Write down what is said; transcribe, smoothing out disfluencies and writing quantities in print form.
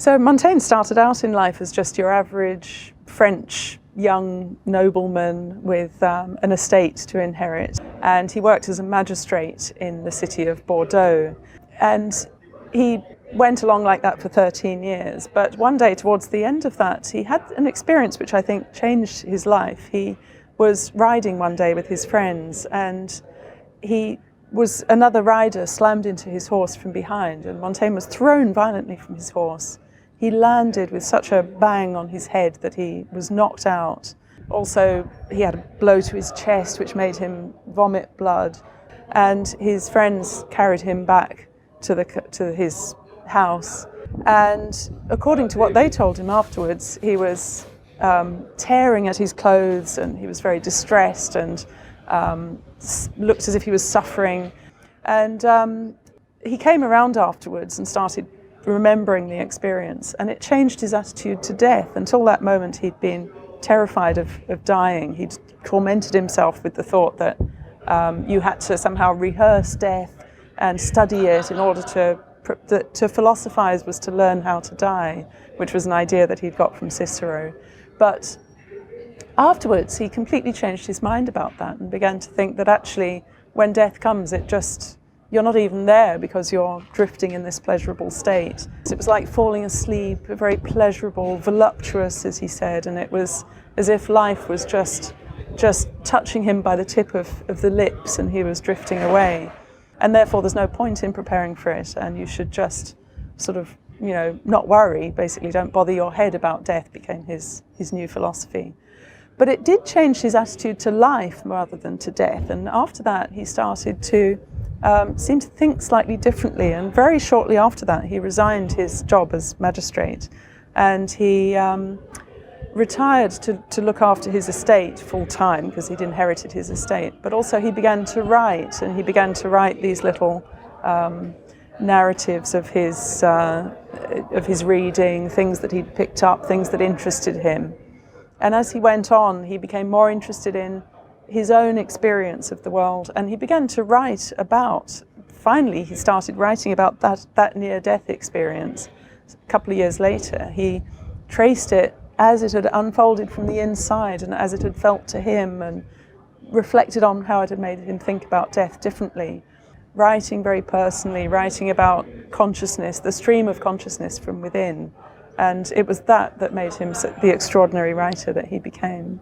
So Montaigne started out in life as just your average French young nobleman with an estate to inherit, and he worked as a magistrate in the city of Bordeaux, and he went along like that for 13 years. But one day towards the end of that, he had an experience which I think changed his life. He was riding one day with his friends, and another rider slammed into his horse from behind, and Montaigne was thrown violently from his horse. He landed with such a bang on his head that he was knocked out. Also, he had a blow to his chest which made him vomit blood, and his friends carried him back to his house. And according to what they told him afterwards, he was tearing at his clothes, and he was very distressed and looked as if he was suffering. And he came around afterwards and started remembering the experience, and it changed his attitude to death. Until that moment he'd been terrified of dying. He'd tormented himself with the thought that you had to somehow rehearse death and study it in order to philosophize was to learn how to die, which was an idea that he'd got from Cicero. But afterwards he completely changed his mind about that and began to think that actually when death comes, you're not even there because you're drifting in this pleasurable state. It was like falling asleep, very pleasurable, voluptuous, as he said, and it was as if life was just touching him by the tip of the lips, and he was drifting away. And therefore there's no point in preparing for it, and you should just sort of, not worry, basically don't bother your head about death, became his new philosophy. But it did change his attitude to life rather than to death, and after that he started to seem to think slightly differently, and very shortly after that he resigned his job as magistrate, and he retired to look after his estate full-time because he'd inherited his estate. But also he began to write, and he began to write these little narratives of his reading, things that he'd picked up, things that interested him. And as he went on, he became more interested in his own experience of the world, and he began to write about, finally he started writing about that near-death experience. A couple of years later, he traced it as it had unfolded from the inside and as it had felt to him, and reflected on how it had made him think about death differently, writing very personally, writing about consciousness, the stream of consciousness from within. And it was that made him the extraordinary writer that he became.